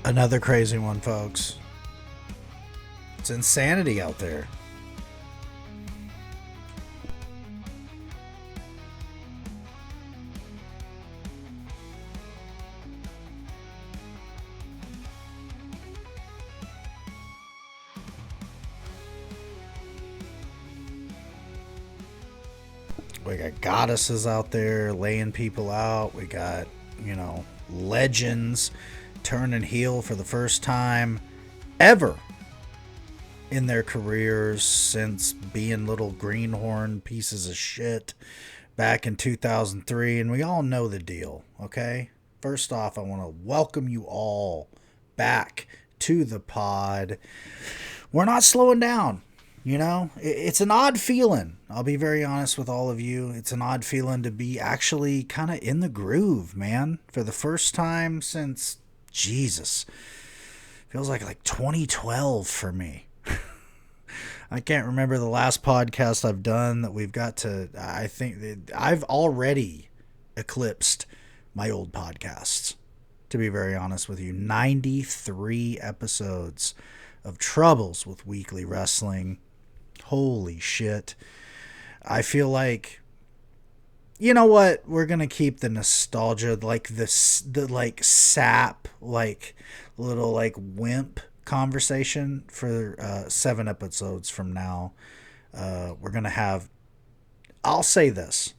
Another crazy one, folks. It's insanity out there. We got goddesses out there laying people out. We got, legends turning heel for the first time ever in their careers since being little greenhorn pieces of shit back in 2003. And we all know the deal, okay? First off, I want to welcome you all back to the pod. We're not slowing down. It's an odd feeling. I'll be very honest with all of you. It's an odd feeling to be actually kind of in the groove, man. For the first time since, Jesus, feels like 2012 for me. I can't remember the last podcast I've done that we've got to, I think that I've already eclipsed my old podcasts, to be very honest with you. 93 episodes of Troubles with Weekly Wrestling. Holy shit. I feel like, you know what? We're going to keep the nostalgia, like the sap, little wimp conversation for 7 episodes from now. We're going to have, I'll say this.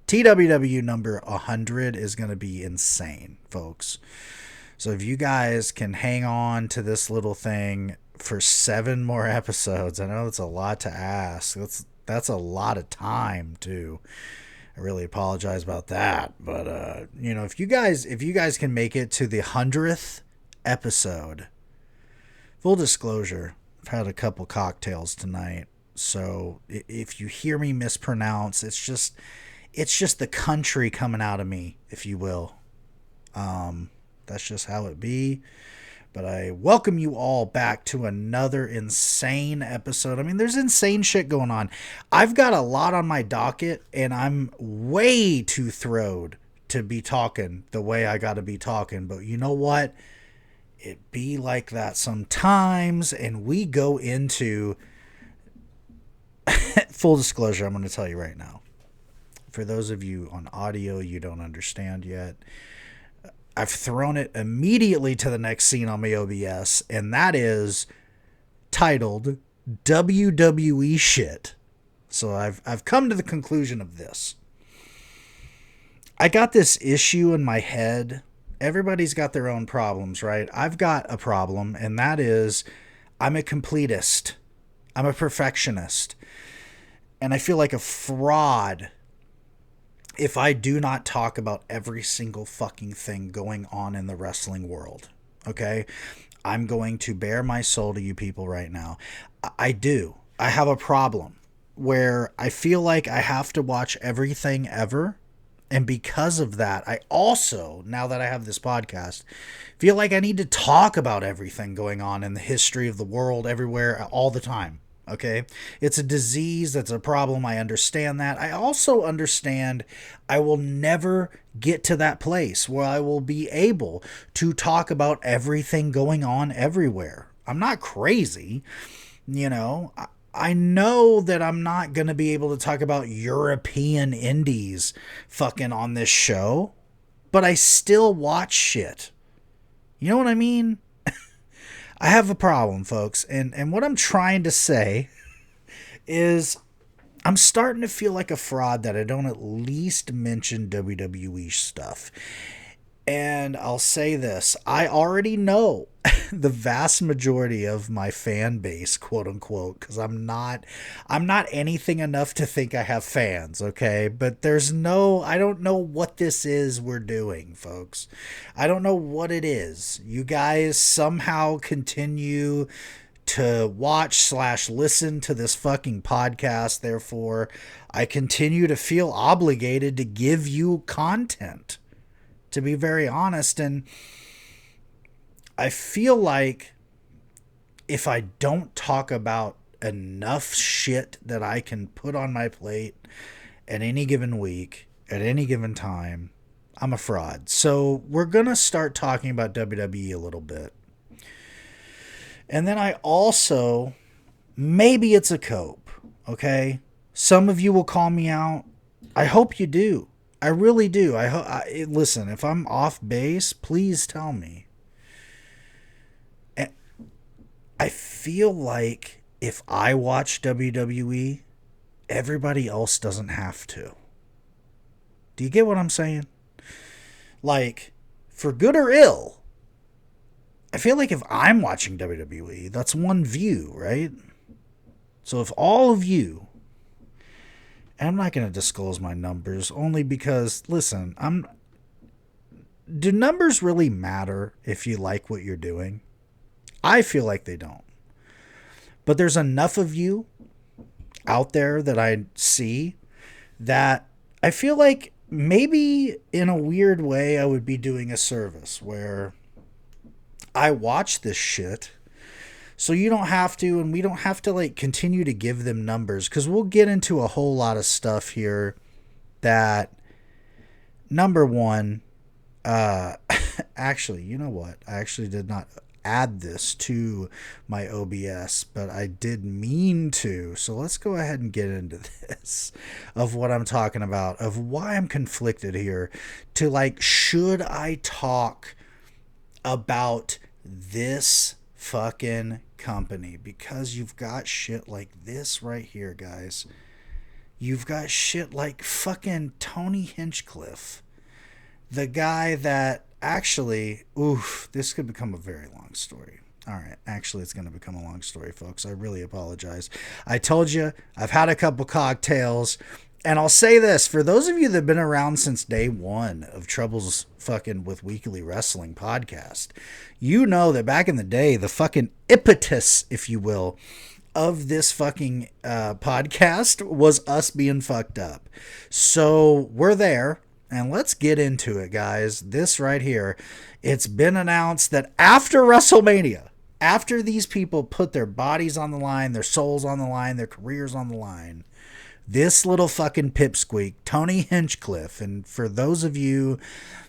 TWW number 100 is going to be insane, folks. So if you guys can hang on to this little thing for 7 more episodes, I know that's a lot to ask. That's a lot of time too. I really apologize about that, but if you guys can make it to the 100th episode, full disclosure, I've had a couple cocktails tonight, so if you hear me mispronounce, it's just the country coming out of me, if you will. That's just how it be. But I welcome you all back to another insane episode. I mean, there's insane shit going on. I've got a lot on my docket, and I'm way too thrilled to be talking the way I got to be talking. But you know what? It be like that sometimes, and we go into full disclosure. I'm going to tell you right now. For those of you on audio, you don't understand yet. I've thrown it immediately to the next scene on my OBS, and that is titled WWE Shit. So I've come to the conclusion of this. I got this issue in my head. Everybody's got their own problems, right? I've got a problem, and that is I'm a completist. I'm a perfectionist. And I feel like a fraud if I do not talk about every single fucking thing going on in the wrestling world, okay? I'm going to bare my soul to you people right now. I do. I have a problem where I feel like I have to watch everything ever. And because of that, I also, now that I have this podcast, feel like I need to talk about everything going on in the history of the world everywhere all the time. Okay, it's a disease. That's a problem. I understand that. I also understand I will never get to that place where I will be able to talk about everything going on everywhere. I'm not crazy. I know that I'm not going to be able to talk about European indies fucking on this show, but I still watch shit. You know what I mean? I have a problem, folks, and what I'm trying to say is I'm starting to feel like a fraud that I don't at least mention WWE stuff. And I'll say this, I already know the vast majority of my fan base, quote unquote, because I'm not anything enough to think I have fans, okay? But I don't know what this is we're doing, folks. I don't know what it is. You guys somehow continue to watch/listen to this fucking podcast. Therefore, I continue to feel obligated to give you content, to be very honest. And I feel like if I don't talk about enough shit that I can put on my plate at any given week, at any given time, I'm a fraud. So we're going to start talking about WWE a little bit. And then I also, maybe it's a cope, okay? Some of you will call me out. I hope you do. I really do. Listen, if I'm off base, please tell me. And I feel like if I watch WWE, everybody else doesn't have to. Do you get what I'm saying? Like, for good or ill, I feel like if I'm watching WWE, that's one view, right? So if all of you, and I'm not going to disclose my numbers only because, listen, do numbers really matter if you like what you're doing? I feel like they don't. But there's enough of you out there that I see that I feel like maybe in a weird way I would be doing a service where I watch this shit so you don't have to, and we don't have to like continue to give them numbers, because we'll get into a whole lot of stuff here that, number one, actually, you know what? I actually did not add this to my OBS, but I did mean to. So let's go ahead and get into this of what I'm talking about, of why I'm conflicted here to like, should I talk about this fucking company? Because you've got shit like this right here, guys. You've got shit like fucking Tony Hinchcliffe, the guy that actually, this could become a very long story. All right, actually, it's going to become a long story, folks. I really apologize. I told you, I've had a couple cocktails, and I'll say this, for those of you that have been around since day one of Troubles fucking with Weekly Wrestling podcast, you know that back in the day, the fucking impetus, if you will, of this fucking podcast was us being fucked up. So we're there. And let's get into it, guys. This right here, it's been announced that after WrestleMania, after these people put their bodies on the line, their souls on the line, their careers on the line, this little fucking pipsqueak, Tony Hinchcliffe, and for those of you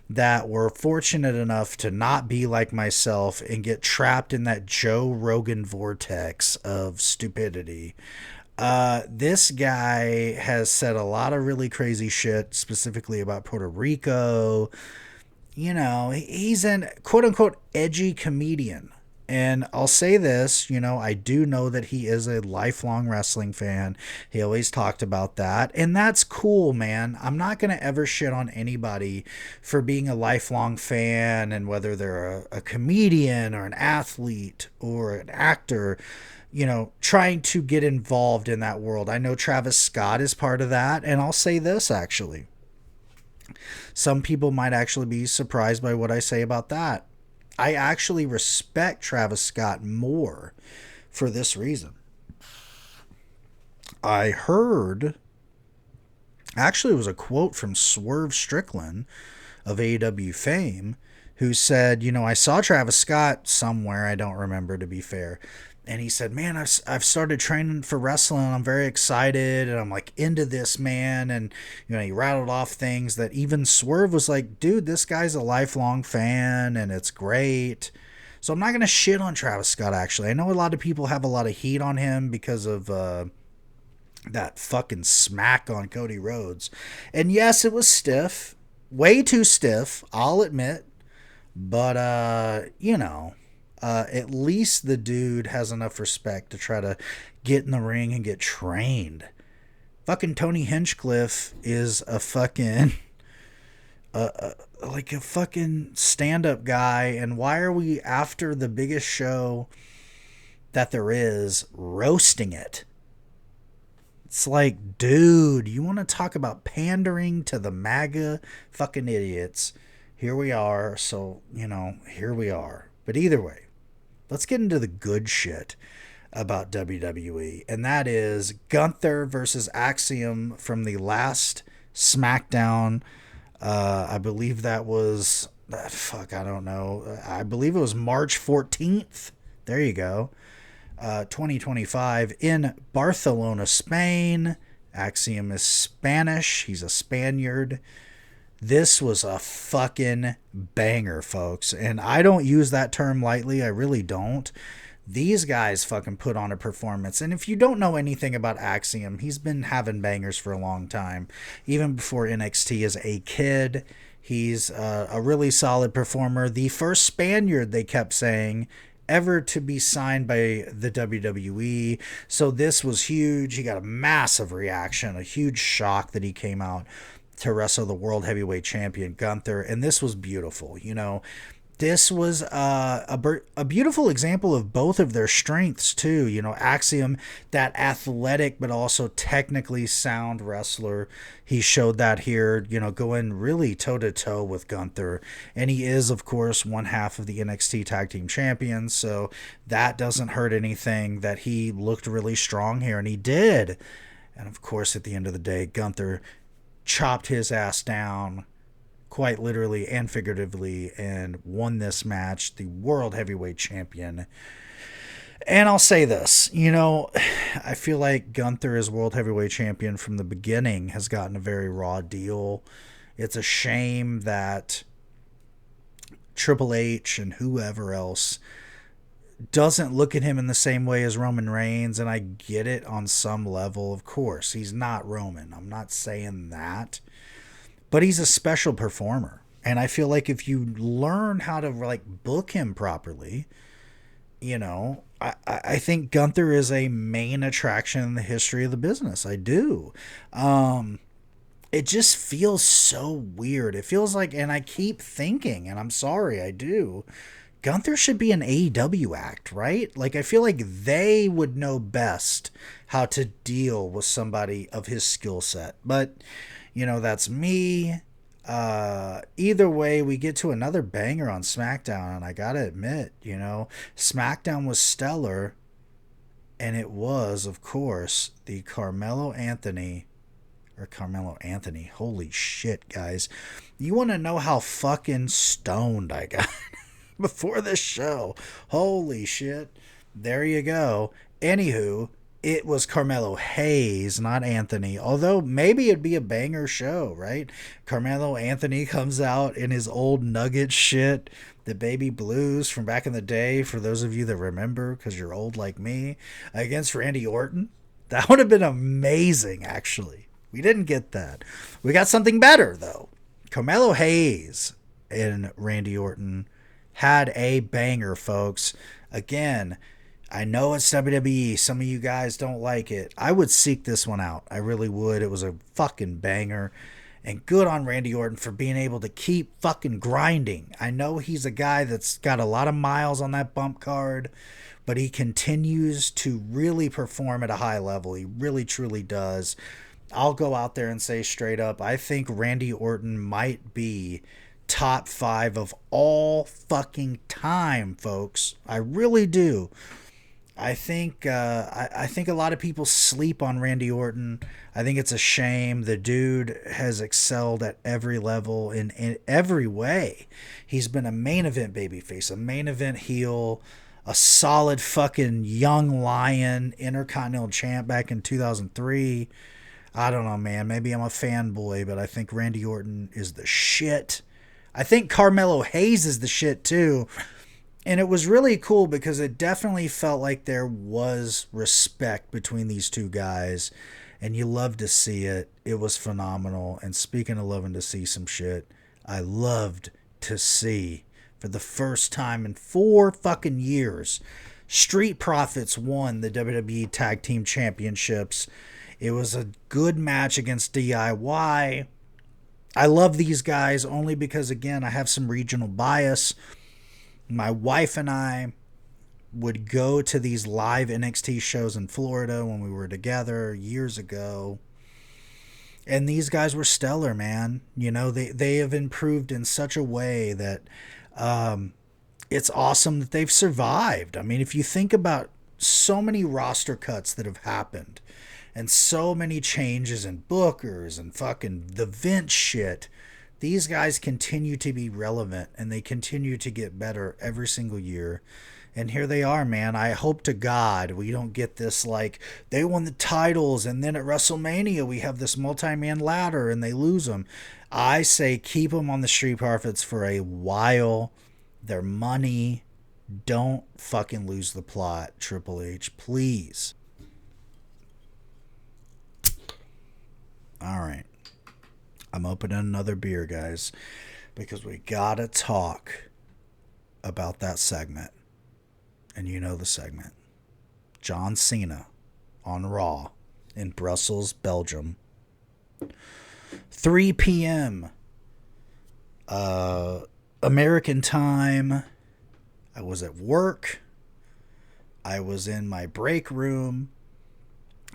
that were fortunate enough to not be like myself and get trapped in that Joe Rogan vortex of stupidity, this guy has said a lot of really crazy shit, specifically about Puerto Rico. You know, he's an quote unquote edgy comedian. And I'll say this, you know, I do know that he is a lifelong wrestling fan. He always talked about that. And that's cool, man. I'm not going to ever shit on anybody for being a lifelong fan, and whether they're a comedian or an athlete or an actor, you know, trying to get involved in that world. I know Travis Scott is part of that. And I'll say this, actually. Some people might actually be surprised by what I say about that. I actually respect Travis Scott more for this reason. I heard, actually it was a quote from Swerve Strickland of AEW fame, who said, you know, I saw Travis Scott somewhere, I don't remember, to be fair, and he said, man, I've started training for wrestling. I'm very excited. And I'm like into this, man. And, you know, he rattled off things that even Swerve was like, dude, this guy's a lifelong fan and it's great. So I'm not going to shit on Travis Scott, actually. I know a lot of people have a lot of heat on him because of that fucking smack on Cody Rhodes. And yes, it was stiff. Way too stiff, I'll admit. But, you know, at least the dude has enough respect to try to get in the ring and get trained. Fucking Tony Hinchcliffe is a fucking like a fucking stand-up guy, and why are we, after the biggest show that there is, roasting it? It's like, dude, you want to talk about pandering to the MAGA fucking idiots? Here we are. So, you know, here we are. But either way, let's get into the good shit about WWE. And that is Gunther versus Axiom from the last SmackDown. I believe that was, I don't know. I believe it was March 14th. There you go. 2025 in Barcelona, Spain. Axiom is Spanish. He's a Spaniard. This was a fucking banger, folks. And I don't use that term lightly. I really don't. These guys fucking put on a performance. And if you don't know anything about Axiom, he's been having bangers for a long time. Even before NXT as a kid, he's a really solid performer. The first Spaniard, they kept saying, ever to be signed by the WWE. So this was huge. He got a massive reaction, a huge shock that he came out to wrestle the World Heavyweight Champion Gunther. And this was beautiful. You know, this was a beautiful example of both of their strengths too. You know, Axiom, that athletic but also technically sound wrestler. He showed that here, you know, going really toe to toe with Gunther. And he is, of course, one half of the NXT Tag Team Champions. So that doesn't hurt anything that he looked really strong here. And he did. And of course, at the end of the day, Gunther chopped his ass down, quite literally and figuratively, and won this match, the World Heavyweight Champion. And I'll say this, you know, I feel like Gunther as World Heavyweight Champion from the beginning has gotten a very raw deal. It's a shame that Triple H and whoever else doesn't look at him in the same way as Roman Reigns, and I get it on some level. Of course, he's not Roman. I'm not saying that. But he's a special performer. And I feel like if you learn how to like book him properly, you know, I think Gunther is a main attraction in the history of the business. I do. It just feels so weird. It feels like, and I keep thinking, and I'm sorry, I do, Gunther should be an AEW act, right? Like, I feel like they would know best how to deal with somebody of his skill set. But, you know, that's me. Either way, we get to another banger on SmackDown, and I gotta admit, you know, SmackDown was stellar, and it was, of course, the Carmelo Anthony, holy shit, guys. You want to know how fucking stoned I got before this show? Holy shit. There you go. Anywho, it was Carmelo Hayes, not Anthony. Although maybe it'd be a banger show, right? Carmelo Anthony comes out in his old Nugget shit, the baby blues from back in the day, for those of you that remember, because you're old like me, against Randy Orton. That would have been amazing, actually. We didn't get that. We got something better, though. Carmelo Hayes and Randy Orton had a banger, folks. Again, I know it's WWE. Some of you guys don't like it. I would seek this one out. I really would. It was a fucking banger. And good on Randy Orton for being able to keep fucking grinding. I know he's a guy that's got a lot of miles on that bump card, but he continues to really perform at a high level. He really, truly does. I'll go out there and say straight up, I think Randy Orton might be top 5 of all fucking time, folks. I really do. I think I think a lot of people sleep on Randy Orton. I think it's a shame. The dude has excelled at every level in every way. He's been a main event babyface, a main event heel, a solid fucking young lion, Intercontinental champ back in 2003. I don't know, man. Maybe I'm a fanboy, but I think Randy Orton is the shit. I think Carmelo Hayes is the shit too. And it was really cool because it definitely felt like there was respect between these two guys. And you love to see it. It was phenomenal. And speaking of loving to see some shit, I loved to see, for the first time in 4 fucking years, Street Profits won the WWE Tag Team Championships. It was a good match against DIY. I love these guys only because, again, I have some regional bias. My wife and I would go to these live NXT shows in Florida when we were together years ago. And these guys were stellar, man. You know, they have improved in such a way that it's awesome that they've survived. I mean, if you think about so many roster cuts that have happened, and so many changes in bookers and fucking the Vince shit, these guys continue to be relevant and they continue to get better every single year. And here they are, man. I hope to God we don't get this like they won the titles and then at WrestleMania we have this multi-man ladder and they lose them. I say keep them on the Street Profits for a while. Their money. Don't fucking lose the plot, Triple H. Please. All right. I'm opening another beer, guys, because we gotta talk about that segment. And you know the segment. John Cena on Raw in Brussels, Belgium. 3 p.m. American time. I was at work. I was in my break room.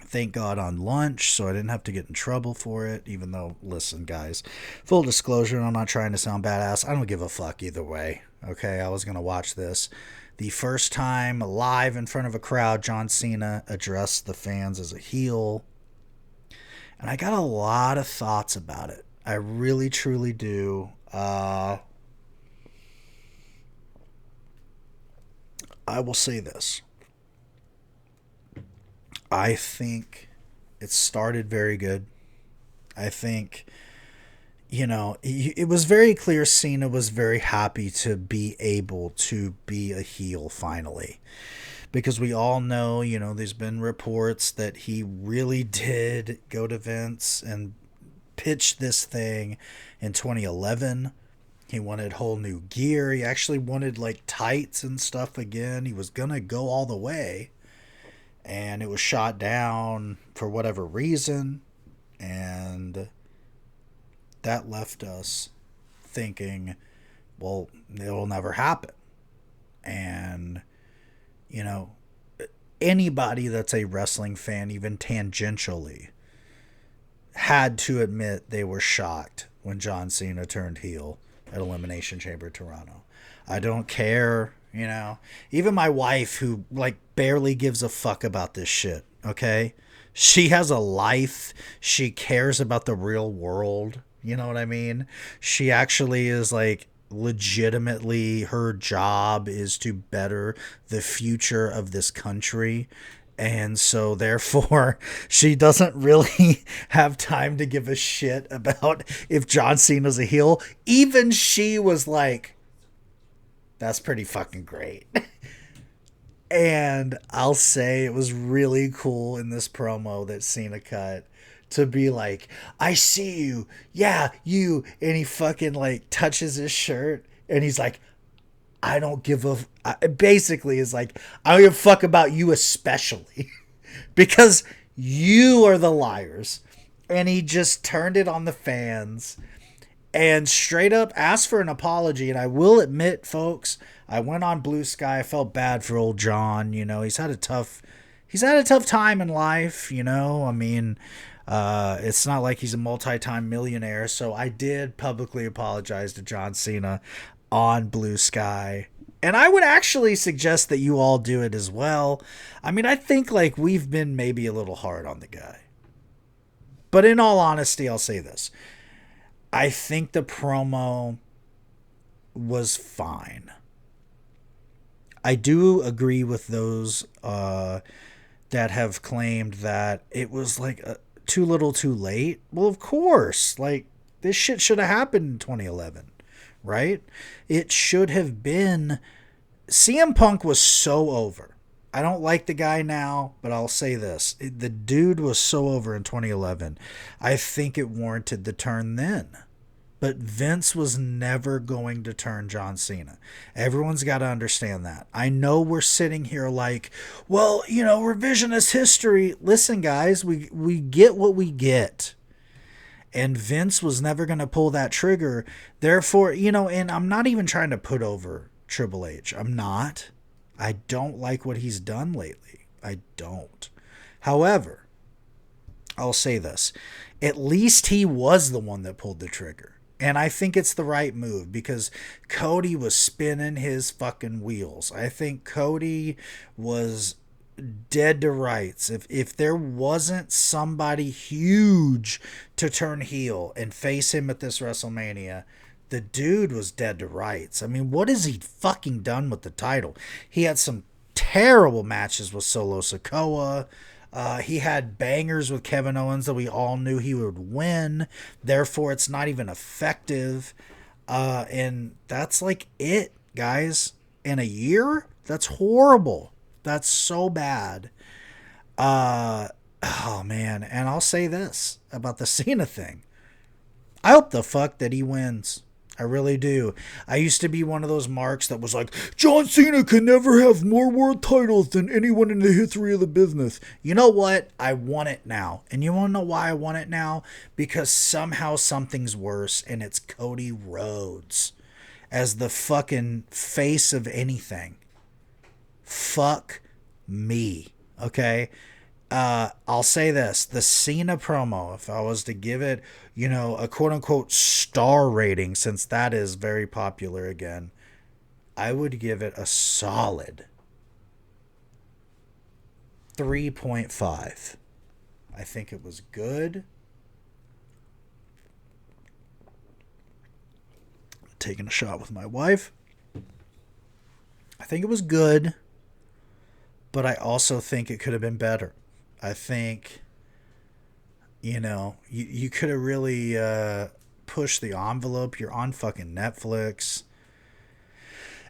Thank God on lunch, so I didn't have to get in trouble for it. Even though, listen, guys, full disclosure, I'm not trying to sound badass. I don't give a fuck either way. Okay, I was going to watch this. The first time live in front of a crowd, John Cena addressed the fans as a heel. And I got a lot of thoughts about it. I really, truly do. I will say this. I think it started very good. I think, it was very clear Cena was very happy to be able to be a heel finally. Because we all know, there's been reports that he really did go to Vince and pitch this thing in 2011. He wanted whole new gear. He actually wanted like tights and stuff again. He was going to go all the way. And it was shot down for whatever reason. And that left us thinking, well, it'll never happen. And, anybody that's a wrestling fan, even tangentially, had to admit they were shocked when John Cena turned heel at Elimination Chamber Toronto. I don't care, Even my wife, who barely gives a fuck about this shit, okay? She has a life. She cares about the real world. You know what I mean? She actually is legitimately, her job is to better the future of this country. And so therefore she doesn't really have time to give a shit about if John Cena's a heel. Even she was like, that's pretty fucking great. And I'll say it was really cool in this promo that Cena cut to be like, I see you. Yeah, you. And he fucking touches his shirt and he's like, I don't give a... Basically is like, I don't give a fuck about you especially. Because you are the liars. And he just turned it on the fans and straight up asked for an apology. And I will admit, folks, I went on BlueSky. I felt bad for old John. He's had a tough time in life. I mean, it's not like he's a multi-time millionaire. So I did publicly apologize to John Cena on BlueSky. And I would actually suggest that you all do it as well. I mean, I think we've been maybe a little hard on the guy. But in all honesty, I'll say this. I think the promo was fine. I do agree with those that have claimed that it was too little too late. Well, of course. This shit should have happened in 2011. Right? It should have been... CM Punk was so over. I don't like the guy now, but I'll say this. The dude was so over in 2011. I think it warranted the turn then. But Vince was never going to turn John Cena. Everyone's got to understand that. I know we're sitting here well, revisionist history. Listen, guys, we get what we get. And Vince was never going to pull that trigger. Therefore, and I'm not even trying to put over Triple H. I'm not. I don't like what he's done lately. I don't. However, I'll say this. At least he was the one that pulled the trigger. And I think it's the right move because Cody was spinning his fucking wheels. I think Cody was dead to rights. If there wasn't somebody huge to turn heel and face him at this WrestleMania, the dude was dead to rights. I mean, what has he fucking done with the title? He had some terrible matches with Solo Sikoa. He had bangers with Kevin Owens that we all knew he would win. Therefore, it's not even effective. And that's like it, guys. In a year? That's horrible. That's so bad. Oh man. And I'll say this about the Cena thing. I hope the fuck that he wins. I really do. I used to be one of those marks that was like, John Cena can never have more world titles than anyone in the history of the business. You know what? I want it now. And you want to know why I want it now? Because somehow something's worse, and it's Cody Rhodes as the fucking face of anything. Fuck me. Okay? I'll say this: the Cena promo, if I was to give it, a quote unquote star rating, since that is very popular again, I would give it a solid 3.5. I think it was good. Taking a shot with my wife. I think it was good, but I also think it could have been better. I think, you could have really pushed the envelope. You're on fucking Netflix.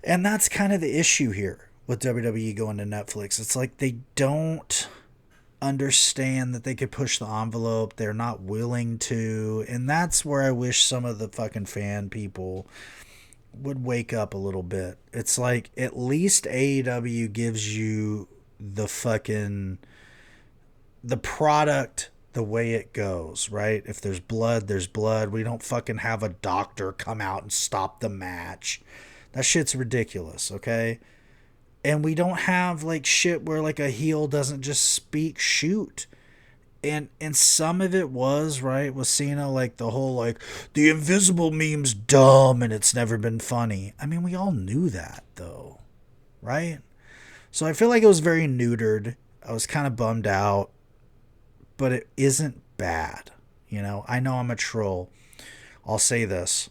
And that's kind of the issue here with WWE going to Netflix. It's like they don't understand that they could push the envelope. They're not willing to. And that's where I wish some of the fucking fan people would wake up a little bit. It's like at least AEW gives you the product the way it goes, right? If there's blood, there's blood. We don't fucking have a doctor come out and stop the match. That shit's ridiculous, okay? And we don't have like shit where like a heel doesn't just speak shoot. And some of it was, right, with Cena, like the whole like the invisible meme's dumb and it's never been funny. I mean, we all knew that though, right? So I feel like it was very neutered. I was kind of bummed out, but it isn't bad. I know I'm a troll. I'll say this.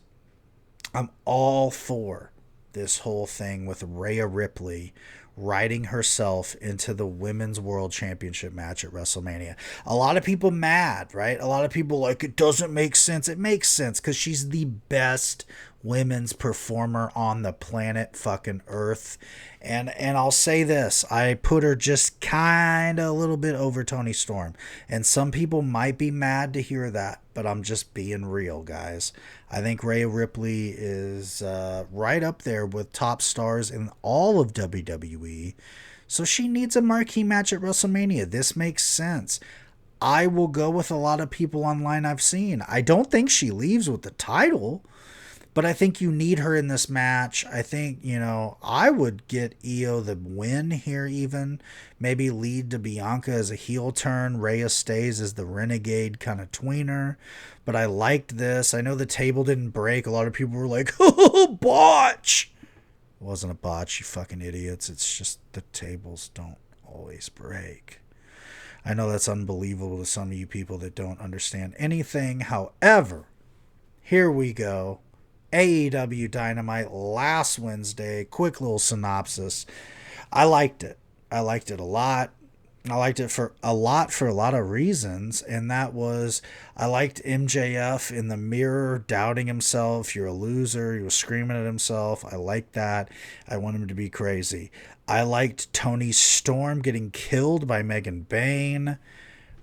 I'm all for this whole thing with Rhea Ripley riding herself into the Women's World Championship match at WrestleMania. A lot of people mad, right? A lot of people like, it doesn't make sense. It makes sense because she's the best women's performer on the planet fucking Earth. And I'll say this, I put her just kind of a little bit over Toni Storm. And some people might be mad to hear that, but I'm just being real, guys. I think Rhea Ripley is right up there with top stars in all of WWE. So she needs a marquee match at WrestleMania. This makes sense. I will go with a lot of people online I've seen. I don't think she leaves with the title, but I think you need her in this match. I think, I would get Io the win here even. Maybe lead to Bianca as a heel turn. Rhea stays as the renegade kind of tweener. But I liked this. I know the table didn't break. A lot of people were like, oh, botch. It wasn't a botch, you fucking idiots. It's just the tables don't always break. I know that's unbelievable to some of you people that don't understand anything. However, here we go. AEW Dynamite last Wednesday. Quick little synopsis. I liked it. I liked it a lot. I liked it for a lot of reasons, and that was I liked MJF in the mirror doubting himself. You're a loser. He was screaming at himself. I liked that. I want him to be crazy. I liked Toni Storm getting killed by Megan Bayne.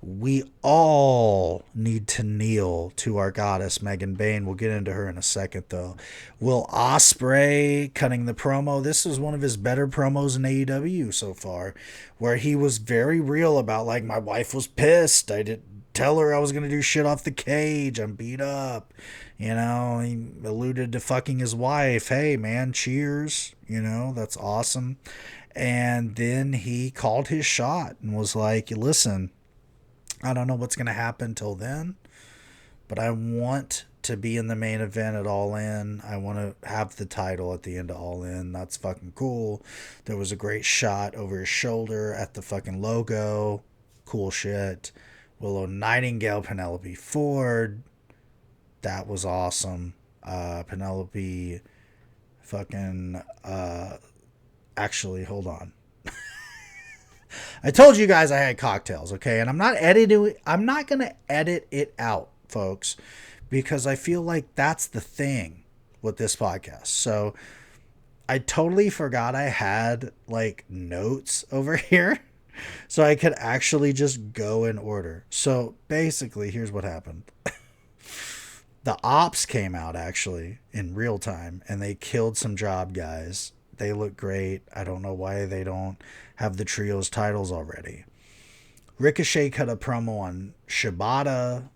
We all need to kneel to our goddess, Megan Bayne. We'll get into her in a second, though. Will Ospreay cutting the promo. This was one of his better promos in AEW so far, where he was very real about, like, my wife was pissed. I didn't tell her I was going to do shit off the cage. I'm beat up. He alluded to fucking his wife. Hey, man, cheers. That's awesome. And then he called his shot and was like, listen, I don't know what's going to happen till then, but I want to be in the main event at All In. I want to have the title at the end of All In. That's fucking cool. There was a great shot over his shoulder at the fucking logo. Cool shit. Willow Nightingale, Penelope Ford. That was awesome. Penelope fucking... actually, hold on. I told you guys I had cocktails, okay? And I'm not going to edit it out, folks, because I feel like that's the thing with this podcast. So, I totally forgot I had like notes over here so I could actually just go in order. So, basically, here's what happened. The ops came out actually in real time and they killed some job guys. They look great. I don't know why they don't have the trios titles already. Ricochet cut a promo on Shibata,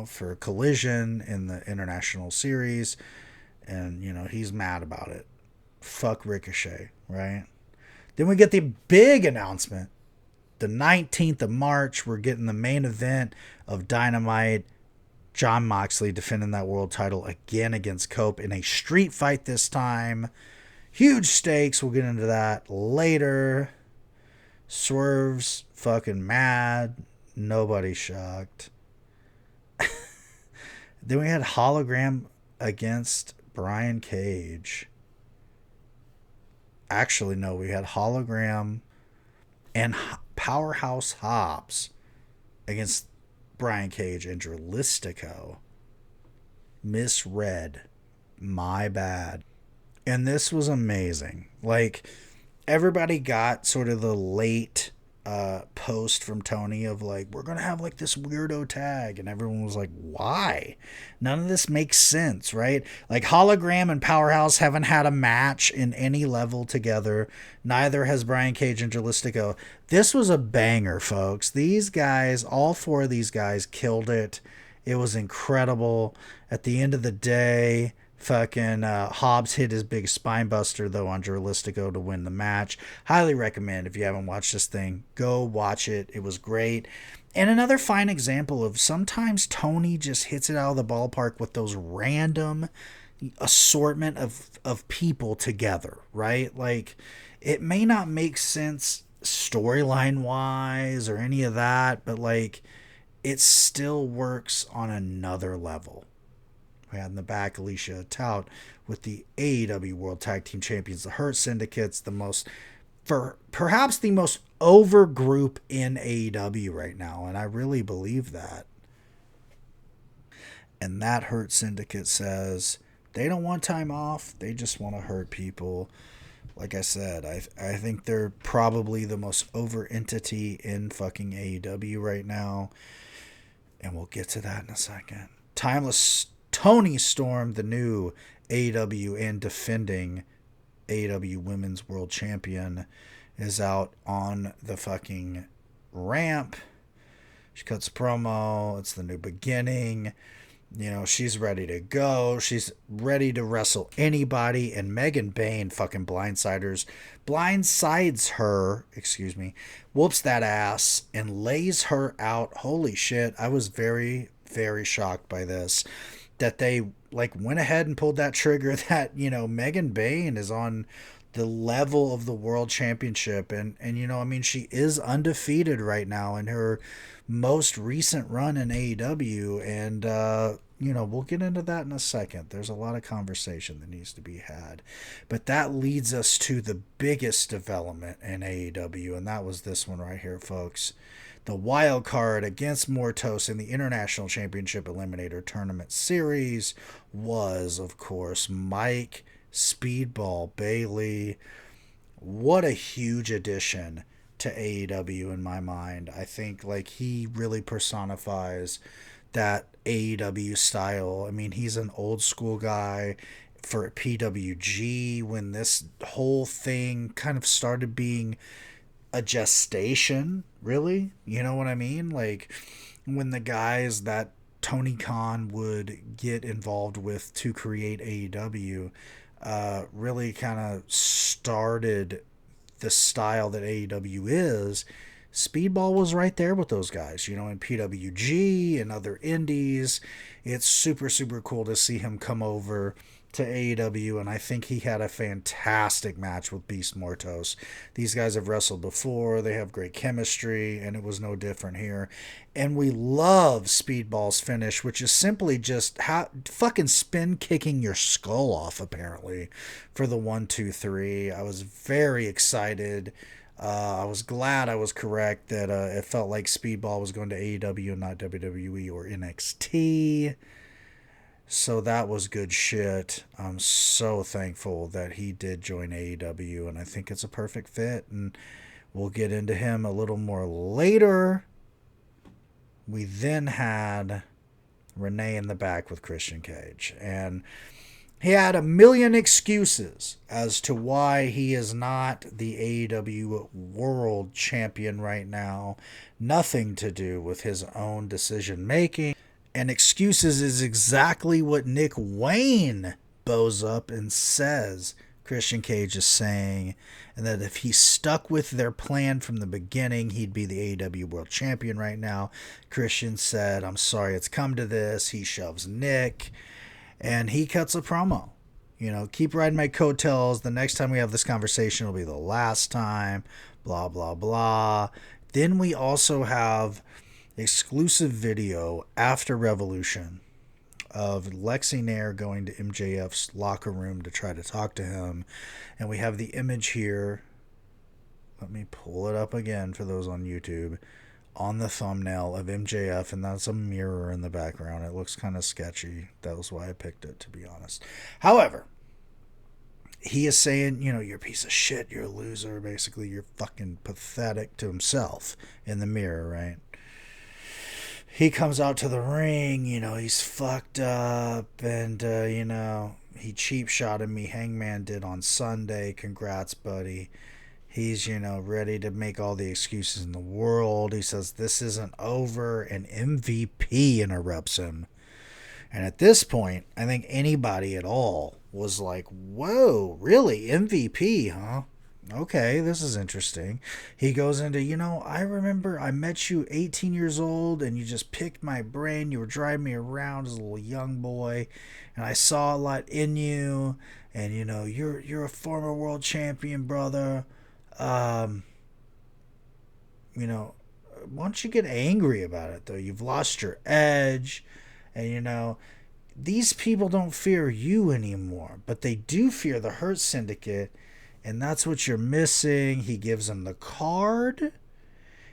for Collision in the International Series. And, he's mad about it. Fuck Ricochet, right? Then we get the big announcement. The 19th of March, we're getting the main event of Dynamite. Jon Moxley defending that world title again against Cope in a street fight this time. Huge stakes. We'll get into that later. Swerve's fucking mad. Nobody's shocked. Then we had Hologram against Brian Cage. Actually, no, we had Hologram and Powerhouse Hobbs against Brian Cage and Dralistico. Misread. My bad. And this was amazing. Like, everybody got sort of the late post from Tony of like, we're going to have like this weirdo tag. And everyone was like, why? None of this makes sense, right? Like, Hologram and Powerhouse haven't had a match in any level together. Neither has Brian Cage and Dralistico. This was a banger, folks. These guys, all four of these guys killed it. It was incredible. At the end of the day, fucking Hobbs hit his big spine buster, though, on Dralistico to win the match. Highly recommend, if you haven't watched this thing, go watch it. It was great. And another fine example of sometimes Tony just hits it out of the ballpark with those random assortment of people together, right? Like, it may not make sense storyline wise or any of that, but like, it still works on another level. We had in the back Alicia Tout with the AEW World Tag Team Champions, the Hurt Syndicates, perhaps the most over group in AEW right now, and I really believe that. And that Hurt Syndicate says they don't want time off, they just want to hurt people. Like I said, I think they're probably the most over entity in fucking AEW right now, and we'll get to that in a second. Timeless Tony Storm, the new AEW and defending AEW Women's World Champion, is out on the fucking ramp. She cuts a promo. It's the new beginning. She's ready to go. She's ready to wrestle anybody. And Megan Bayne fucking blindsides her, whoops that ass and lays her out. Holy shit. I was very, very shocked by this. That they like went ahead and pulled that trigger that, Megan Bayne is on the level of the world championship. And she is undefeated right now in her most recent run in AEW. And, we'll get into that in a second. There's a lot of conversation that needs to be had. But that leads us to the biggest development in AEW. And that was this one right here, folks. The wild card against Mortos in the International Championship Eliminator Tournament Series was, of course, Mike Speedball Bailey. What a huge addition to AEW in my mind. I think like he really personifies that AEW style. I mean, he's an old school guy for PWG when this whole thing kind of started being a gestation, really. You know what I mean? Like when the guys that Tony Khan would get involved with to create AEW really kind of started the style that AEW is. Speedball was right there with those guys, in PWG and other indies. It's super, super cool to see him come over to AEW, and I think he had a fantastic match with Beast Mortos. These guys have wrestled before, they have great chemistry, and it was no different here. And we love Speedball's finish, which is simply just fucking spin kicking your skull off, apparently, for the 1, 2, 3. I was very excited. I was glad I was correct that it felt like Speedball was going to AEW and not WWE or NXT. So that was good shit. I'm so thankful that he did join AEW, and I think it's a perfect fit. And we'll get into him a little more later. We then had Renee in the back with Christian Cage, and he had a million excuses as to why he is not the AEW World Champion right now. Nothing to do with his own decision making. And excuses is exactly what Nick Wayne bows up and says Christian Cage is saying, and that if he stuck with their plan from the beginning, he'd be the AEW World Champion right now. Christian said, I'm sorry it's come to this. He shoves Nick, and he cuts a promo. Keep riding my coattails. The next time we have this conversation will be the last time. Blah, blah, blah. Then we also have exclusive video after Revolution of Lexi Nair going to MJF's locker room to try to talk to him. And we have the image here. Let me pull it up again for those on YouTube. On the thumbnail of MJF, and that's a mirror in the background. It looks kind of sketchy. That was why I picked it, to be honest. However, he is saying, you're a piece of shit, you're a loser, basically, you're fucking pathetic to himself in the mirror, right? He comes out to the ring, he's fucked up, and, he cheap shotted me. Hangman did on Sunday. Congrats, buddy. He's, ready to make all the excuses in the world. He says this isn't over, and MVP interrupts him. And at this point, I think anybody at all was like, whoa, really? MVP, huh? Okay, this is interesting. He goes into, I remember I met you 18 years old and you just picked my brain. You were driving me around as a little young boy, and I saw a lot in you. And, you're a former world champion, brother. Why don't you get angry about it, though? You've lost your edge, and these people don't fear you anymore, but they do fear the Hurt Syndicate, and that's what you're missing. He gives him the card,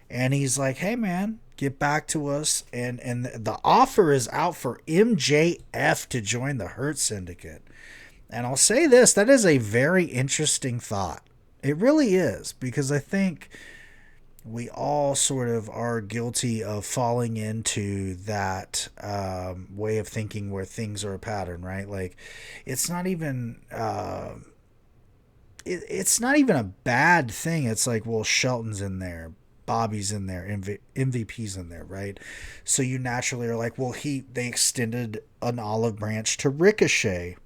and he's like, hey man, get back to us. And the offer is out for MJF to join the Hurt Syndicate. And I'll say this, that is a very interesting thought. It really is, because I think we all sort of are guilty of falling into that way of thinking where things are a pattern, right? Like, it's not even it's not even a bad thing. It's like, well, Shelton's in there, Bobby's in there, MVP's in there, right? So you naturally are like, well, they extended an olive branch to Ricochet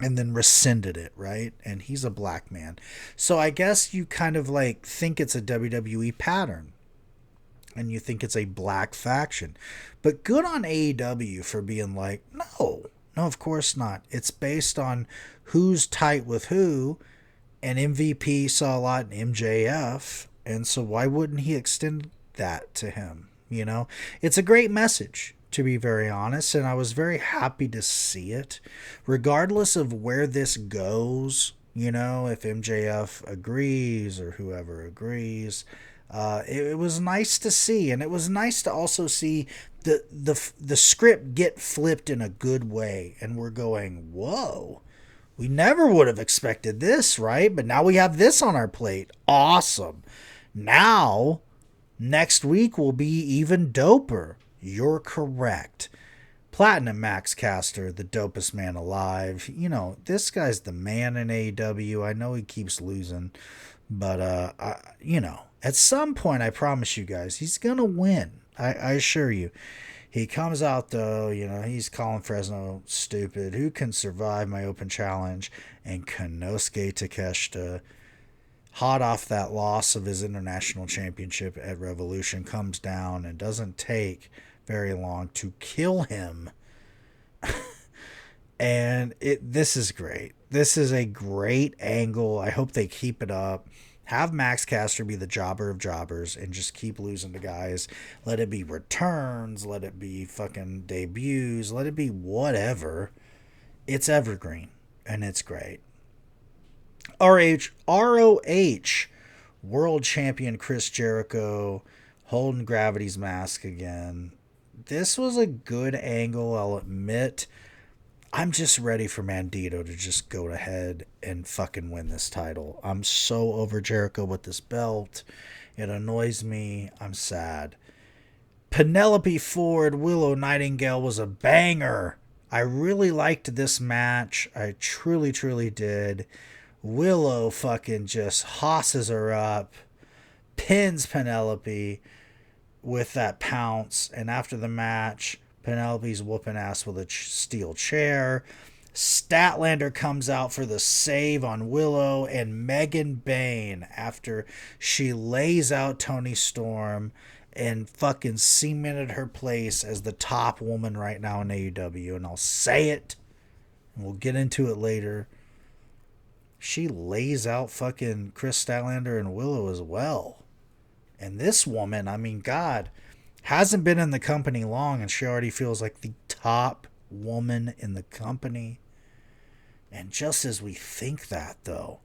and then rescinded it, right? And he's a black man. So I guess you kind of like think it's a WWE pattern, and you think it's a black faction. But good on AEW for being like, no, of course not. It's based on who's tight with who, and MVP saw a lot in MJF, and so why wouldn't he extend that to him? It's a great message, to be very honest, and I was very happy to see it. Regardless of where this goes, if MJF agrees or whoever agrees, it was nice to see, and it was nice to also see the script get flipped in a good way, and we're going, whoa, we never would have expected this, right? But now we have this on our plate. Awesome. Now, next week will be even doper. You're correct. Platinum Max Caster, the dopest man alive. This guy's the man in AEW. I know he keeps losing, but at some point, I promise you guys, he's gonna win. I assure you. He comes out though, he's calling Fresno stupid. Who can survive my open challenge? And Konosuke Takeshita, hot off that loss of his international championship at Revolution, comes down and doesn't take very long to kill him. And this is great. This is a great angle. I hope they keep it up. Have Max Caster be the jobber of jobbers and just keep losing to guys. Let it be returns. Let it be fucking debuts. Let it be whatever. It's evergreen, and it's great. ROH World Champion Chris Jericho holding Gravity's mask again. This was a good angle, I'll admit. I'm just ready for Mandito to just go ahead and fucking win this title. I'm so over Jericho with this belt. It annoys me. I'm sad. Penelope Ford, Willow Nightingale was a banger. I really liked this match. I truly, truly did. Willow fucking just hosses her up, pins Penelope with that pounce, and after the match, Penelope's whooping ass with a steel chair. Statlander comes out for the save on Willow, and Megan Bayne, after she lays out Toni Storm and fucking cemented her place as the top woman right now in AEW. And I'll say it, and we'll get into it later. She lays out fucking Chris Statlander and Willow as well. And this woman, I mean, God, hasn't been in the company long, and she already feels like the top woman in the company. And just as we think that, though,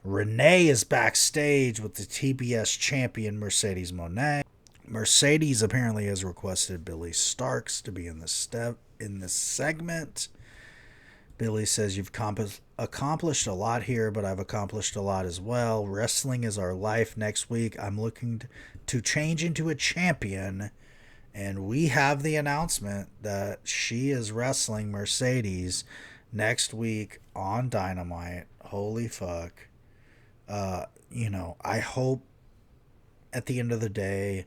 Renee is backstage with the TBS champion Mercedes Moné. Mercedes apparently has requested Billy Starks to be in this segment. Billy says, you've accomplished a lot here, but I've accomplished a lot as well. Wrestling is our life. Next week, I'm looking to change into a champion. And we have the announcement that she is wrestling Mercedes next week on Dynamite. Holy fuck. I hope at the end of the day,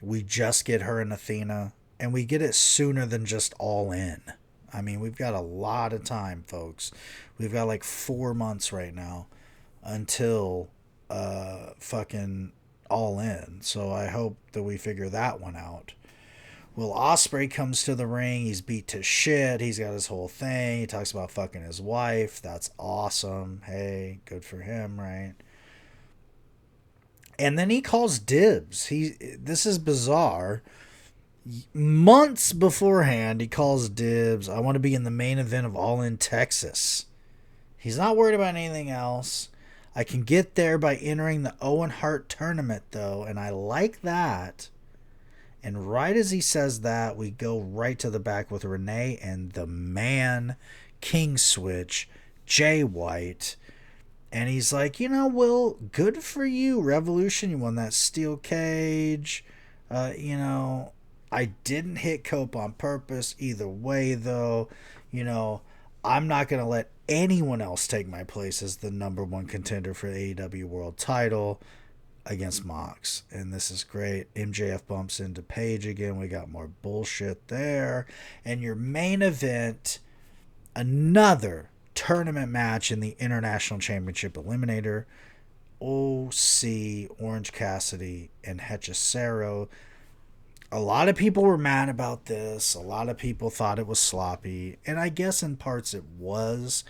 we just get her and Athena, and we get it sooner than just All In. I mean, we've got a lot of time, folks. We've got like 4 months right now until fucking All In. So I hope that we figure that one out. Will Ospreay comes to the ring. He's beat to shit. He's got his whole thing. He talks about fucking his wife. That's awesome. Hey, good for him, right? And then he calls dibs. This is bizarre. Months beforehand, he calls dibs. I want to be in the main event of All In Texas. He's not worried about anything else. I can get there by entering the Owen Hart tournament, though, and I like that. And right as he says that, we go right to the back with Renee and the man, King Switch, Jay White. And he's like, Will, good for you, Revolution. You won that steel cage. I didn't hit Cope on purpose. Either way, though, I'm not going to let anyone else take my place as the number one contender for the AEW World title against Mox. And this is great. MJF bumps into Paige again. We got more bullshit there. And your main event, another tournament match in the International Championship Eliminator. OC, Orange Cassidy, and Hechicero. A lot of people were mad about this. A lot of people thought it was sloppy. And I guess in parts it was.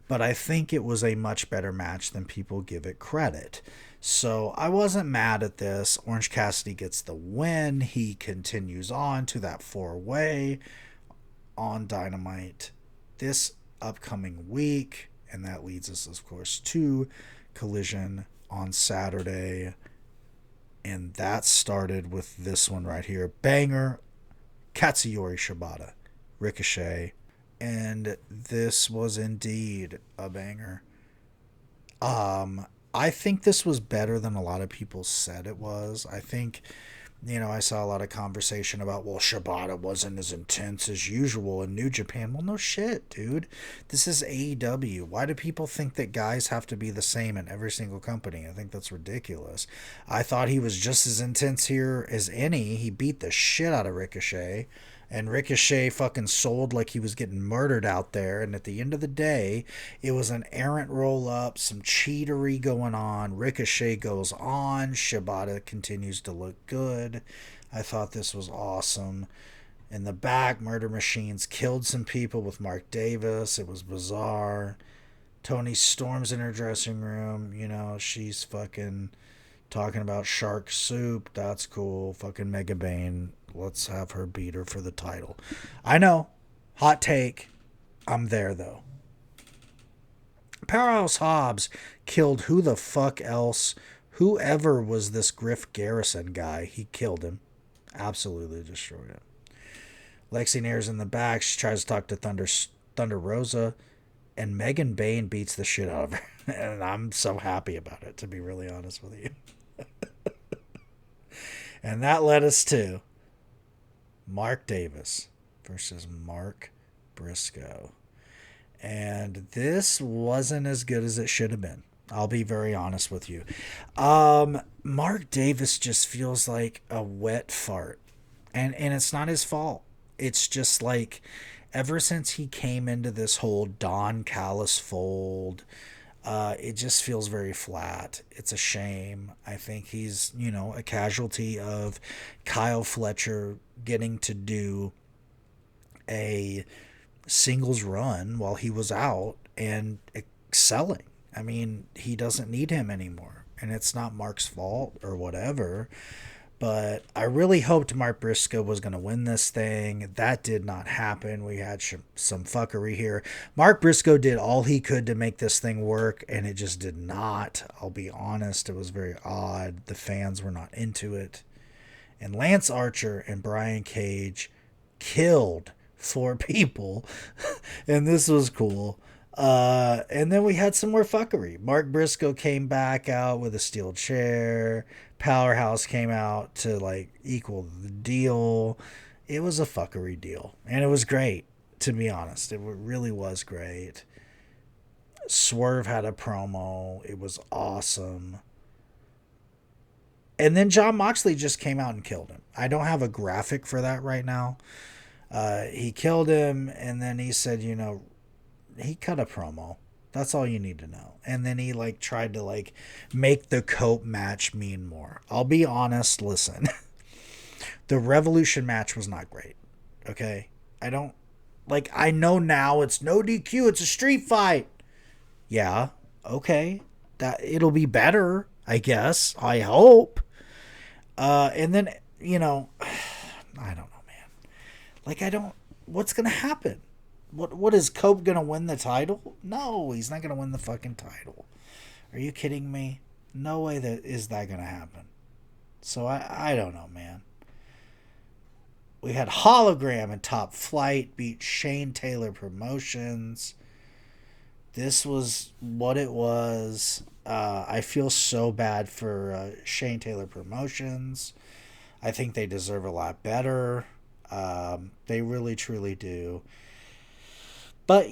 But I think it was a much better match than people give it credit. So I wasn't mad at this. Orange Cassidy gets the win. He continues on to that 4-way on Dynamite this upcoming week. And that leads us, of course, to Collision on Saturday. And that started with this one right here. Banger, Katsuyori Shibata, Ricochet. And this was indeed a banger. I think this was better than a lot of people said it was. I think, I saw a lot of conversation about, well, Shibata wasn't as intense as usual in New Japan. Well, no shit, dude. This is AEW. Why do people think that guys have to be the same in every single company? I think that's ridiculous. I thought he was just as intense here as any. He beat the shit out of Ricochet. And Ricochet fucking sold like he was getting murdered out there. And at the end of the day, it was an errant roll-up, some cheatery going on. Ricochet goes on. Shibata continues to look good. I thought this was awesome. In the back, Murder Machines killed some people with Mark Davis. It was bizarre. Toni Storm's in her dressing room. She's fucking talking about shark soup. That's cool. Fucking Mega Bane. Let's have her beat her for the title. I know. Hot take. I'm there, though. Powerhouse Hobbs killed who the fuck else? Whoever was this Griff Garrison guy, he killed him. Absolutely destroyed him. Lexi Nair's in the back. She tries to talk to Thunder Rosa, and Megan Bayne beats the shit out of her. And I'm so happy about it, to be really honest with you. And that led us to Mark Davis versus Mark Briscoe. And this wasn't as good as it should have been. I'll be very honest with you. Mark Davis just feels like a wet fart. And it's not his fault. It's just like ever since he came into this whole Don Callis fold, it just feels very flat. It's a shame. I think he's, a casualty of Kyle Fletcher getting to do a singles run while he was out and excelling. I mean, he doesn't need him anymore. And it's not Mark's fault or whatever. But I really hoped Mark Briscoe was going to win this thing. That did not happen. We had some fuckery here. Mark Briscoe did all he could to make this thing work, and it just did not. I'll be honest. It was very odd. The fans were not into it. And Lance Archer and Brian Cage killed 4 people. And this was cool. And then we had some more fuckery. Mark Briscoe came back out with a steel chair. Powerhouse came out to equal the deal. It was a fuckery deal. And it was great, to be honest. It really was great. Swerve had a promo. It was awesome. And then Jon Moxley just came out and killed him. I don't have a graphic for that right now. He killed him, and then he said, he cut a promo. That's all you need to know. And then he tried to make the Cope match mean more. I'll be honest, listen. The Revolution match was not great. Okay? I know now it's no DQ, it's a street fight. Yeah, okay. That it'll be better, I guess. I hope. And then, I don't know, man. What's gonna happen? What is Cope going to win the title? No, he's not going to win the fucking title. Are you kidding me? No way that going to happen. So I don't know, man. We had Hologram and Top Flight beat Shane Taylor Promotions. This was what it was. I feel so bad for Shane Taylor Promotions. I think they deserve a lot better. They really, truly do. But,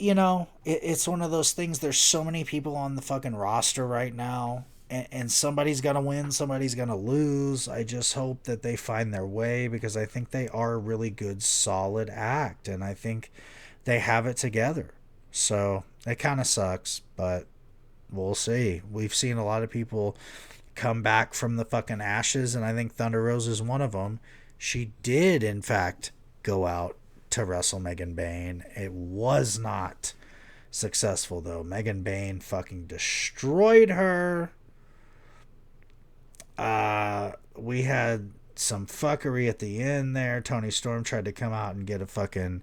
it's one of those things. There's so many people on the fucking roster right now. And somebody's going to win. Somebody's going to lose. I just hope that they find their way. Because I think they are a really good, solid act. And I think they have it together. So, it kind of sucks. But we'll see. We've seen a lot of people come back from the fucking ashes. And I think Thunder Rose is one of them. She did, in fact, go out to wrestle Megan Bayne. It was not successful though. Megan Bayne fucking destroyed her. We had some fuckery at the end there. Tony Storm tried to come out and get a fucking,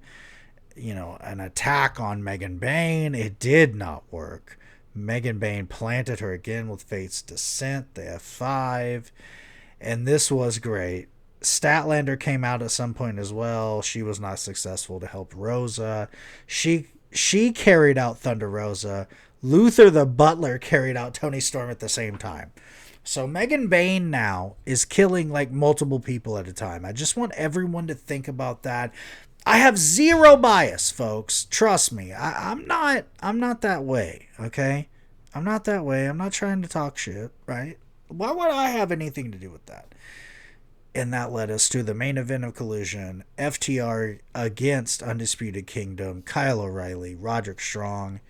an attack on Megan Bayne. It did not work. Megan Bayne planted her again with Fate's Descent, the F5, and this was great. Statlander came out at some point as well. She was not successful to help Rosa. She carried out Thunder Rosa. Luther the Butler carried out Tony Storm at the same time. So Megan Bayne now is killing multiple people at a time. I just want everyone to think about that. I have zero bias, folks. Trust me. I'm not that way, okay? I'm not that way. I'm not trying to talk shit, right? Why would I have anything to do with that? And that led us to the main event of Collision. FTR against Undisputed Kingdom. Kyle O'Reilly, Roderick Strong.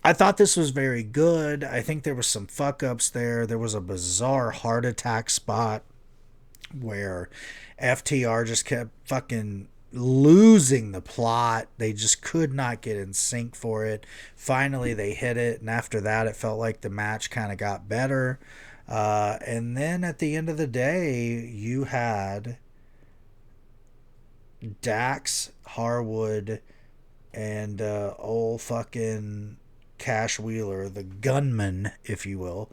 I thought this was very good. I think there was some fuck-ups there. There was a bizarre heart attack spot where FTR just kept fucking losing the plot. They just could not get in sync for it. Finally, they hit it. And after that, it felt like the match kind of got better. And then at the end of the day, you had Dax, Harwood, and old fucking Cash Wheeler, the gunman, if you will,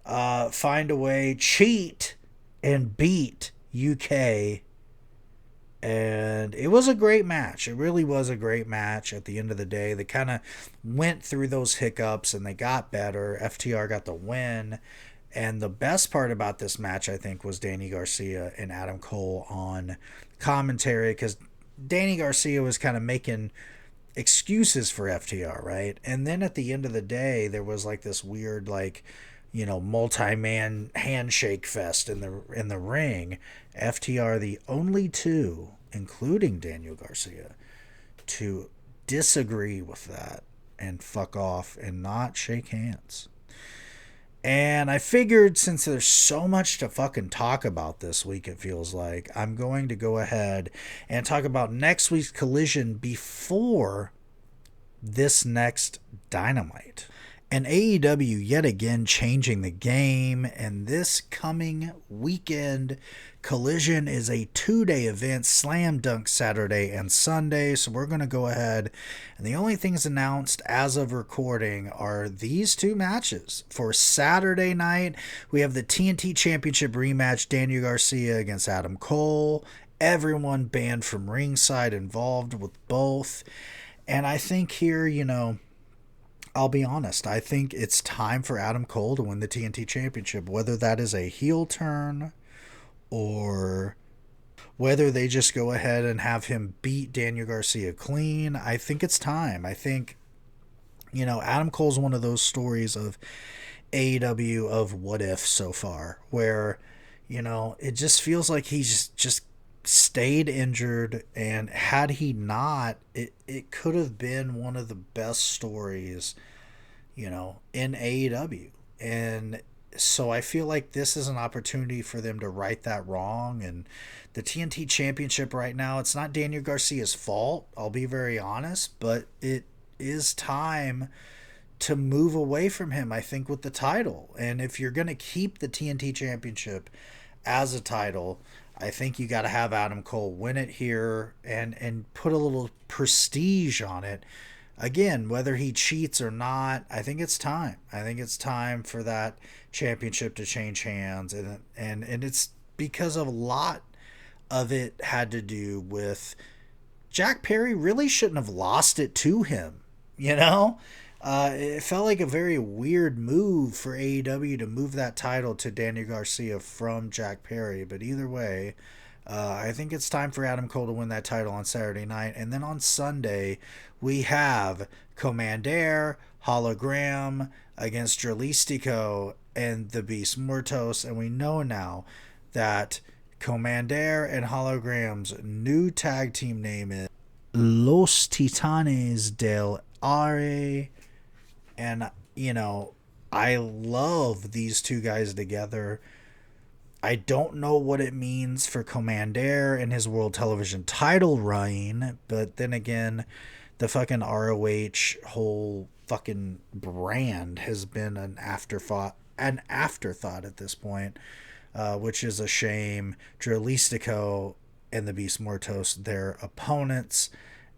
find a way, cheat, and beat UK. And it was a great match. It really was a great match at the end of the day. They kind of went through those hiccups and they got better. FTR got the win. And the best part about this match, I think, was Danny Garcia and Adam Cole on commentary, because Danny Garcia was kind of making excuses for FTR, right? And then at the end of the day, there was like this weird, like, multi-man handshake fest in the ring. FTR, the only two, including Daniel Garcia, to disagree with that and fuck off and not shake hands. And I figured, since there's so much to fucking talk about this week, it feels like, I'm going to go ahead and talk about next week's Collision before this next Dynamite. And AEW yet again changing the game, and this coming weekend, Collision is a 2-day event, Slam Dunk Saturday and Sunday. So we're going to go ahead, and the only things announced as of recording are these two matches. For Saturday night, we have the TNT Championship rematch, Daniel Garcia against Adam Cole. Everyone banned from ringside involved with both. And I think here, I'll be honest, I think it's time for Adam Cole to win the TNT Championship, whether that is a heel turn or whether they just go ahead and have him beat Daniel Garcia clean. I think it's time. I think, Adam Cole's one of those stories of AEW of what if so far, where, it just feels like he's just stayed injured, and had he not, it could have been one of the best stories, in AEW. And so I feel like this is an opportunity for them to right that wrong. And the TNT Championship right now, it's not Daniel Garcia's fault, I'll be very honest, but it is time to move away from him, I think, with the title. And if you're going to keep the TNT Championship as a title, I think you got to have Adam Cole win it here and put a little prestige on it. Again, whether he cheats or not, I think it's time. I think it's time for that championship to change hands, and it's because of a lot of it had to do with Jack Perry really shouldn't have lost it to him. It felt like a very weird move for AEW to move that title to Daniel Garcia from Jack Perry. But either way, I think it's time for Adam Cole to win that title on Saturday night. And then on Sunday, we have Commander, Hologram against Dralistico and the Beast Muertos. And we know now that Commander and Hologram's new tag team name is Los Titanes del Are. And, I love these two guys together. I don't know what it means for Commander and his World Television title reign, but then again, the fucking ROH whole fucking brand has been an afterthought at this point, which is a shame. Dralistico and the Beast Muertos, their opponents.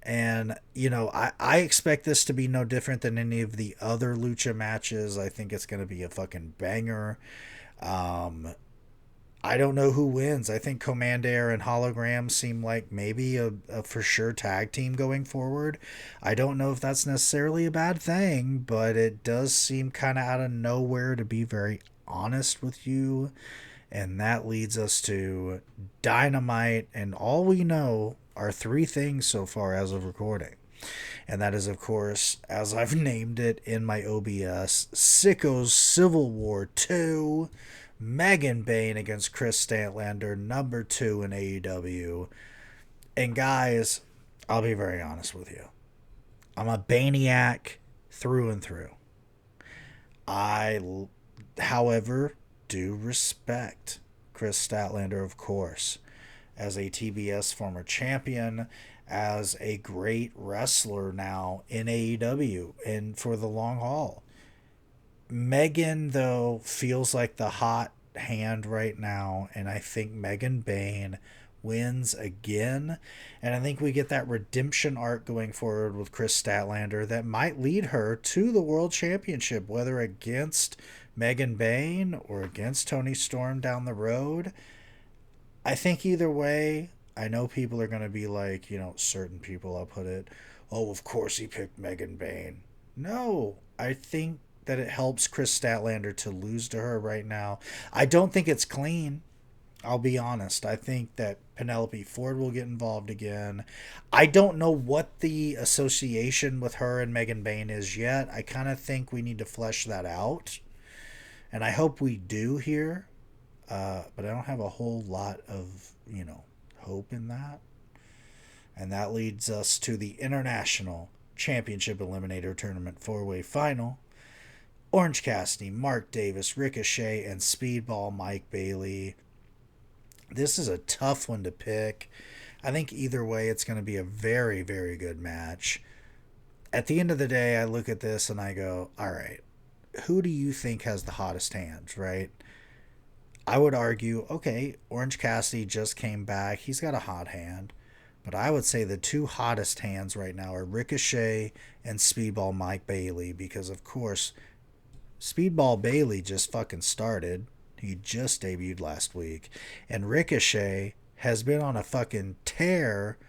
And, I expect this to be no different than any of the other Lucha matches. I think it's going to be a fucking banger. I don't know who wins. I think Commander and Hologram seem like maybe a for sure tag team going forward. I don't know if that's necessarily a bad thing, but it does seem kind of out of nowhere, to be very honest with you. And that leads us to Dynamite, and all we know are three things so far as of recording. And that is, of course, as I've named it in my OBS, Sicko's Civil War 2, Megan Bayne against Chris Statlander, number 2 in AEW. And guys, I'll be very honest with you. I'm a Baniac through and through. I, however, do respect Chris Statlander, of course, as a TBS former champion, as a great wrestler now in AEW and for the long haul. Megan, though, feels like the hot hand right now, and I think Megan Bayne wins again. And I think we get that redemption arc going forward with Chris Statlander that might lead her to the World Championship, whether against Megan Bayne or against Tony Storm down the road. I think either way, I know people are going to be like, certain people, I'll put it, oh, of course he picked Megan Bayne. No, I think that it helps Chris Statlander to lose to her right now. I don't think it's clean. I'll be honest. I think that Penelope Ford will get involved again. I don't know what the association with her and Megan Bayne is yet. I kind of think we need to flesh that out. And I hope we do here. But I don't have a whole lot of, hope in that. And that leads us to the International Championship Eliminator Tournament 4-way final. Orange Cassidy, Mark Davis, Ricochet, and Speedball Mike Bailey. This is a tough one to pick. I think either way it's going to be a very, very good match. At the end of the day, I look at this and I go, all right, who do you think has the hottest hands, right? I would argue, okay, Orange Cassidy just came back. He's got a hot hand. But I would say the two hottest hands right now are Ricochet and Speedball Mike Bailey because, of course, Speedball Bailey just fucking started. He just debuted last week. And Ricochet has been on a fucking tear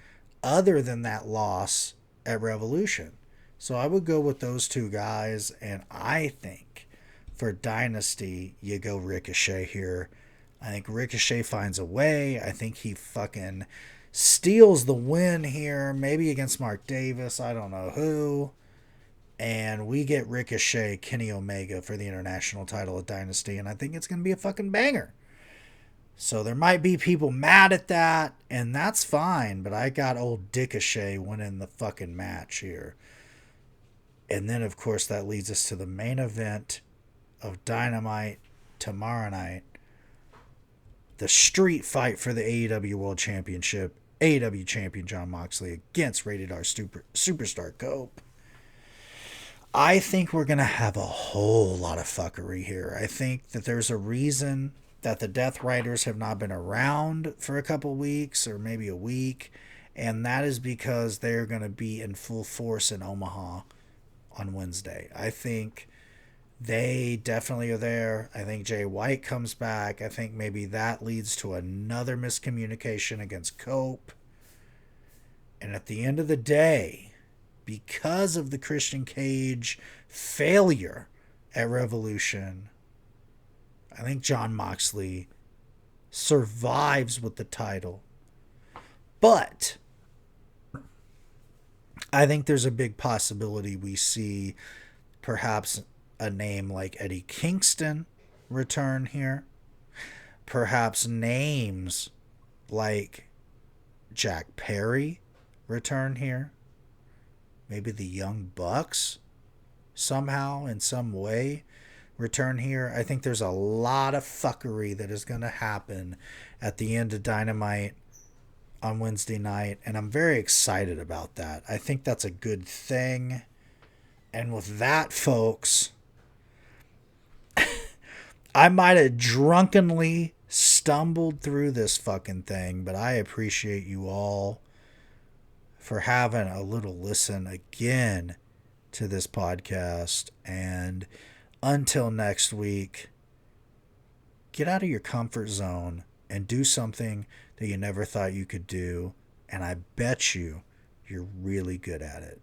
other than that loss at Revolution. So I would go with those two guys. And I think for Dynasty, you go Ricochet here. I think Ricochet finds a way. I think he fucking steals the win here. Maybe against Mark Davis. I don't know who. And we get Ricochet, Kenny Omega for the international title at Dynasty. And I think it's going to be a fucking banger. So there might be people mad at that. And that's fine. But I got old Ricochet winning the fucking match here. And then, of course, that leads us to the main event of Dynamite tomorrow night. The street fight for the AEW World Championship. AEW Champion Jon Moxley against Rated R Superstar Cope. I think we're going to have a whole lot of fuckery here. I think that there's a reason that the Death Riders have not been around for a couple weeks or maybe a week. And that is because they're going to be in full force in Omaha on Wednesday. I think they definitely are there. I think Jay White comes back. I think maybe that leads to another miscommunication against Cope. And at the end of the day, because of the Christian Cage failure at Revolution, I think Jon Moxley survives with the title. But I think there's a big possibility we see perhaps a name like Eddie Kingston return here. Perhaps names like Jack Perry return here. Maybe the Young Bucks somehow, in some way, return here. I think there's a lot of fuckery that is going to happen at the end of Dynamite on Wednesday night, and I'm very excited about that. I think that's a good thing. And with that, folks, I might have drunkenly stumbled through this fucking thing, but I appreciate you all for having a little listen again to this podcast. And until next week, get out of your comfort zone and do something that you never thought you could do. And I bet you're really good at it.